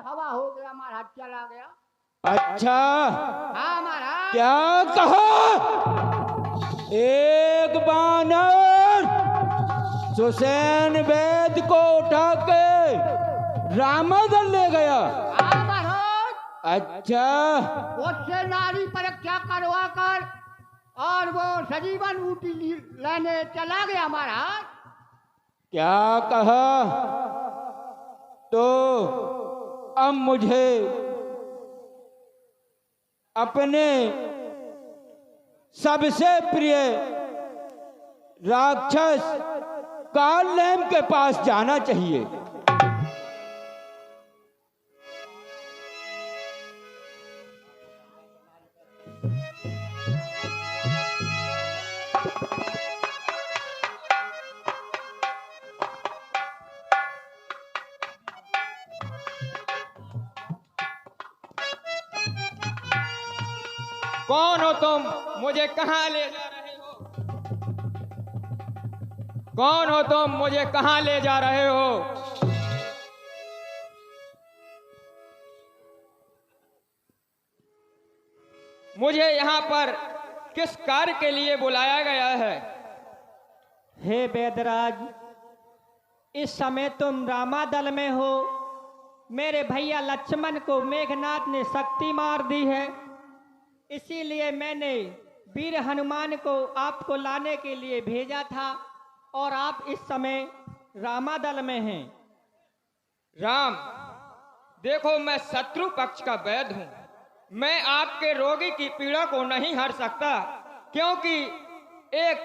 हवा हो गया, महाराज चला गया। अच्छा, हाँ महाराज। क्या कहा? एक बानर सुसैन वैद को उठा के रामादल ले गया। हाँ महाराज। अच्छा, उससे नारी परीक्षा करवा कर और वो सजीवन ऊटी लेने चला गया महाराज। क्या कहा? तो अब मुझे अपने सबसे प्रिय राक्षस कालनेम के पास जाना चाहिए। कौन हो तुम? मुझे कहां ले जा रहे हो? कौन हो तुम? मुझे कहां ले जा रहे हो? मुझे यहां पर किस कार्य के लिए बुलाया गया है? हे वेदराज, इस समय तुम रामादल में हो। मेरे भैया लक्ष्मण को मेघनाथ ने शक्ति मार दी है, इसीलिए मैंने वीर हनुमान को आपको लाने के लिए भेजा था और आप इस समय रामादल में हैं। राम, देखो मैं शत्रु पक्ष का वैद्य हूं। मैं आपके रोगी की पीड़ा को नहीं हर सकता, क्योंकि एक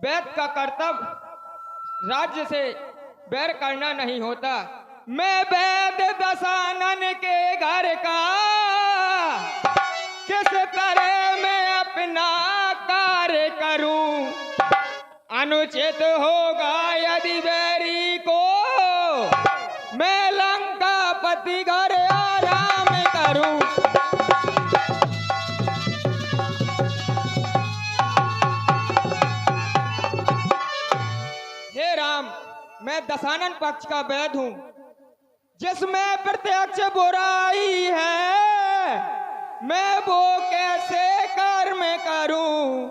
वैद्य का कर्तव्य राज्य से बैर करना नहीं होता। मैं वैद्य दशानन के घर का किस तरह मैं अपना कार्य करूं? अनुचित होगा यदि बैरी को मैं लंका पति घर आराम करूं। हे राम, मैं दशानन पक्ष का वैद्य हूं, जिसमें प्रत्यक्ष बुराई है मैं वो कैसे कर्म करूं?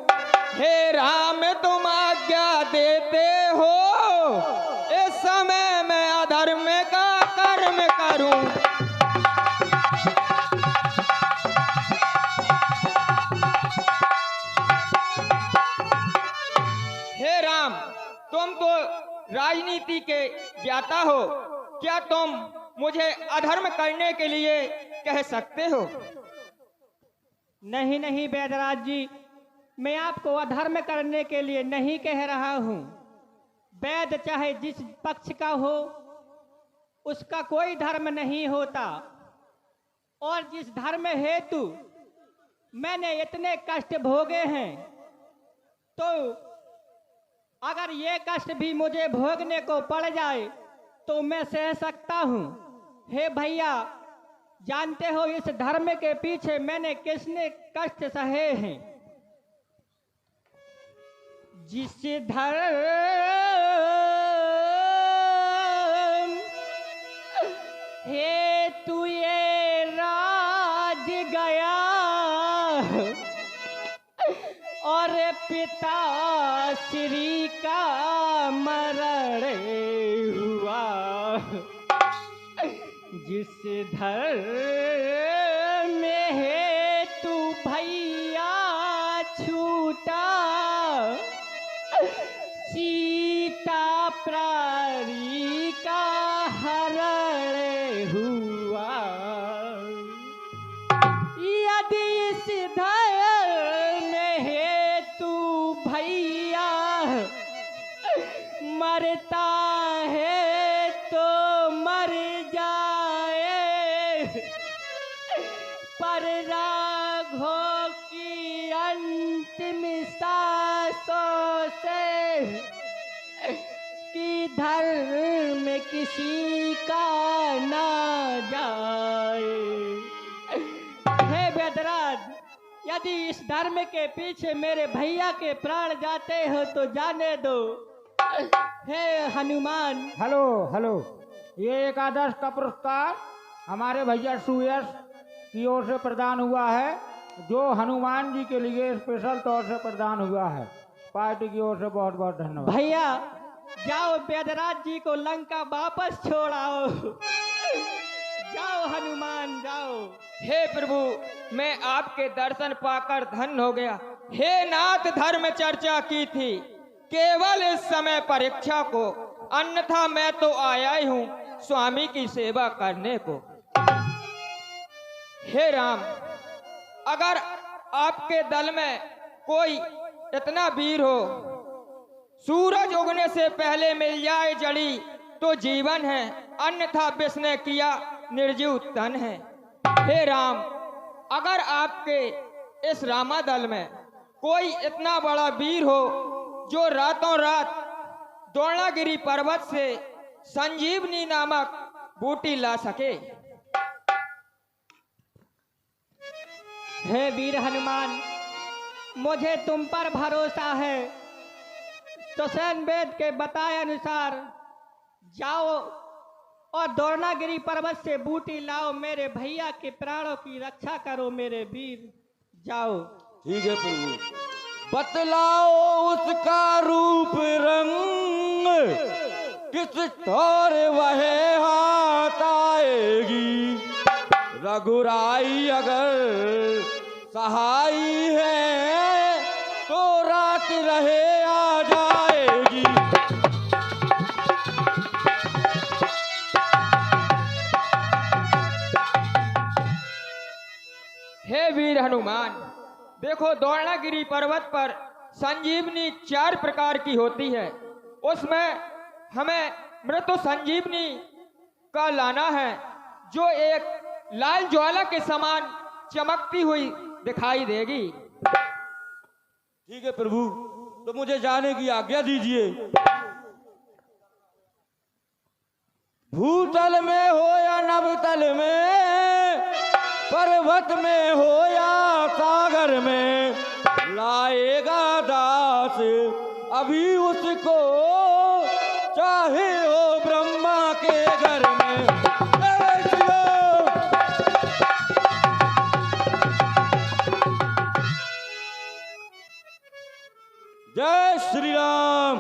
हे राम, तुम आज्ञा देते हो इस समय मैं अधर्म का कर्म करूं। हे राम, तुम तो राजनीति के ज्ञाता हो, क्या तुम मुझे अधर्म करने के लिए कह सकते हो? नहीं नहीं वेदराज जी, मैं आपको अधर्म करने के लिए नहीं कह रहा हूं। वैद्य चाहे जिस पक्ष का हो, उसका कोई धर्म नहीं होता। और जिस धर्म हेतु मैंने इतने कष्ट भोगे हैं, तो अगर ये कष्ट भी मुझे भोगने को पड़ जाए तो मैं सह सकता हूं। हे भैया, जानते हो इस धर्म के पीछे मैंने किसने कष्ट सहे हैं? जिस धर्म हेतु ये राज गया और पिता श्री का मरण हुआ। जिस धर्म में हेतु भैया छूटा, सीता प्रारी का हरण हुआ। यदि इस धर्म में हेतु भैया मरता है तो मर जाए, पर राघव की अंतिम सांसों से कि धर्म किसी का ना जाए। हे वेदराज, यदि इस धर्म के पीछे मेरे भैया के प्राण जाते हो तो जाने दो। हे हनुमान। हेलो हेलो, ये एकादश का पुरस्कार हमारे भैया सुयश की ओर से प्रदान हुआ है, जो हनुमान जी के लिए स्पेशल तौर से प्रदान हुआ है। पार्टी की ओर से बहुत बहुत धन्यवाद। भैया जाओ वेदराज जी को लंका वापस छोड़ाओ। जाओ हनुमान जाओ। हे प्रभु, मैं आपके दर्शन पाकर धन्य हो गया। हे नाथ, धर्म चर्चा की थी केवल इस समय परीक्षा को, अन्यथा मैं तो आया ही हूँ स्वामी की सेवा करने को। हे राम, अगर आपके दल में कोई इतना वीर हो, सूरज उगने से पहले मिल जाए जड़ी तो जीवन है, अन्यथा विष ने किया निर्जीव तन है। हे राम, अगर आपके इस रामा दल में कोई इतना बड़ा वीर हो जो रातों रात द्रोणागिरी पर्वत से संजीवनी नामक बूटी ला सके। हे वीर हनुमान, मुझे तुम पर भरोसा है। तो सैन वेद के बताए अनुसार जाओ और द्रोणागिरी पर्वत से बूटी लाओ, मेरे भैया के प्राणों की रक्षा करो मेरे वीर। जाओ। ठीक है प्रभु। बतलाओ उसका रूप रंग, किस और वह हाथ आएगी। रघुराई अगर सहाई है तो रात रहे आ जाएगी। हे वीर हनुमान, देखो द्रोणागिरी पर्वत पर संजीवनी 4 प्रकार की होती है, उसमें हमें मृत्यु संजीवनी का लाना है, जो एक लाल ज्वाला के समान चमकती हुई दिखाई देगी। ठीक है प्रभु, तो मुझे जाने की आज्ञा दीजिए। भूतल में हो या नभतल में, पर्वत में हो या सागर में, लाएगा दास अभी उसको, चाहे हो ब्रह्मा के घर में। जय श्री राम।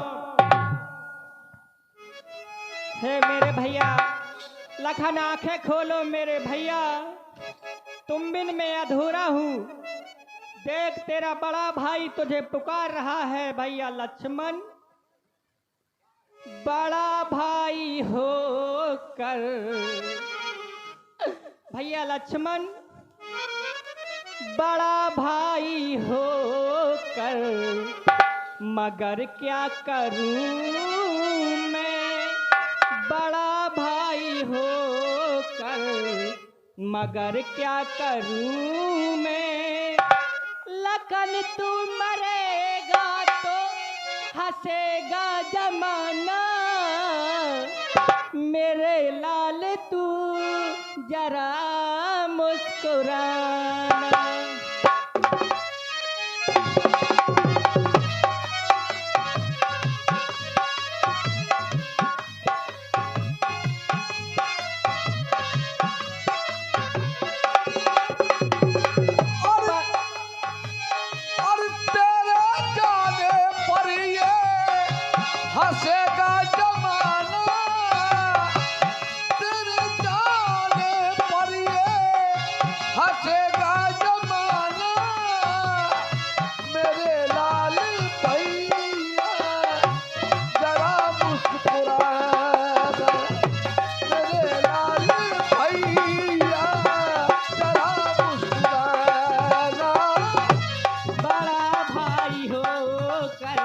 हे मेरे भैया लखन, आंखें खोलो मेरे भैया, तुम बिन मैं अधूरा हूँ। देख तेरा बड़ा भाई तुझे पुकार रहा है भैया लक्ष्मण। बड़ा भाई हो कर भैया लक्ष्मण, बड़ा भाई हो कर मगर क्या करूं मैं। बड़ा भाई हो कर मगर क्या करूं मैं। लखन तू मरेगा तो हंसेगा जमाना, मेरे लाल तू जरा मुस्कुराना। हंसेगा जमाना, तेरे जाने पर ये हंसेगा जमाना। मेरे लाल भैया जरा मुस्कुराना, मेरे लाल भैया जरा मुस्कुराना। बड़ा भाई हो कर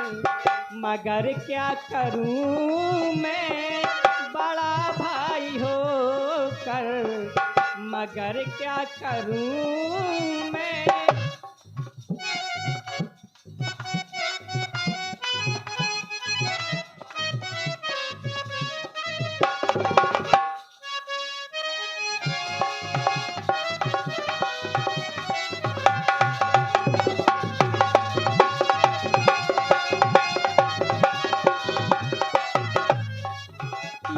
मगर क्या करूं मैं। बड़ा भाई हो कर मगर क्या करूं मैं।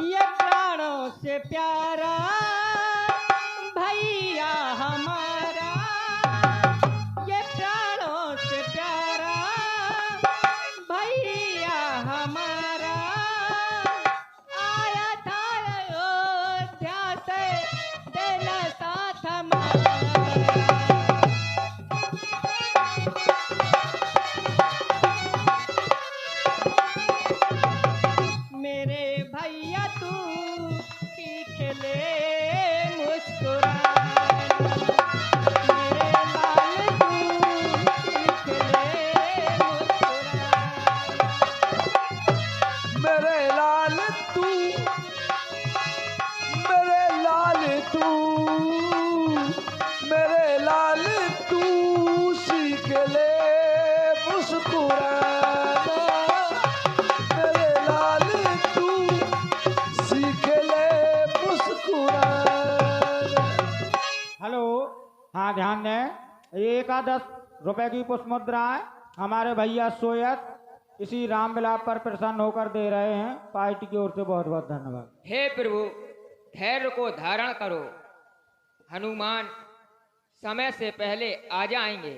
ये प्राणों से प्यारा हाँ ध्यान दें, ये 10 की पुष्प मुद्राएं हमारे भैया सोयत इसी राम विलाप पर प्रसन्न होकर दे रहे हैं। पार्टी की ओर से बहुत बहुत धन्यवाद। हे प्रभु, धैर्य को धारण करो, हनुमान समय से पहले आ जाएंगे।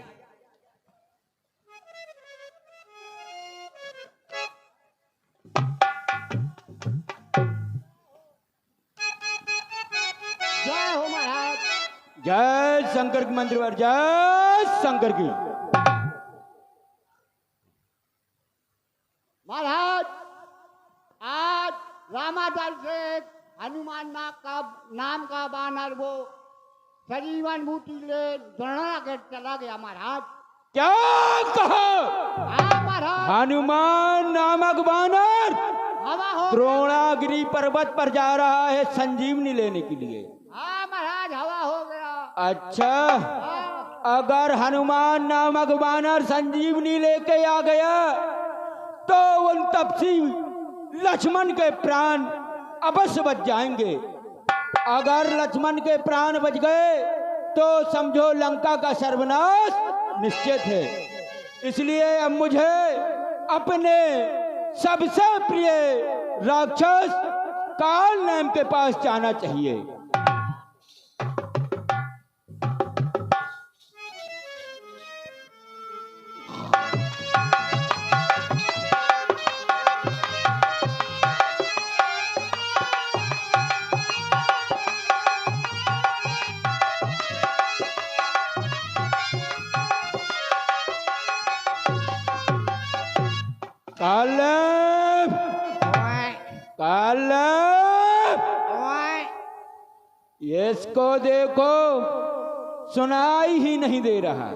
जय हो महाराज। जय शंकर की मंदिर पर, जय शंकर की। महाराज आज रामादल से हनुमान नाम का बानर वो सजीवन बूटी ले दौड़ा के चला गया महाराज। क्या कहा? हाँ महाराज, हनुमान नामक बानर हवा हो। द्रोणागिरी पर्वत पर जा रहा है संजीवनी लेने के लिए। हाँ महाराज, हवा हो गया। अच्छा, हाँ, अगर हनुमान नामक बानर संजीवनी लेके आ गया तो उन तपसी लक्ष्मण के प्राण अवश्य बच जाएंगे। अगर लक्ष्मण के प्राण बच गए तो समझो लंका का सर्वनाश निश्चित है। इसलिए अब मुझे अपने सबसे प्रिय राक्षस काल नेम के पास जाना चाहिए। कालेब, कालेब, इसको देखो, सुनाई ही नहीं दे रहा।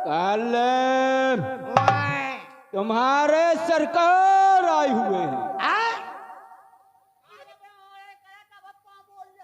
कालेब, तुम्हारे सरकार आए हुए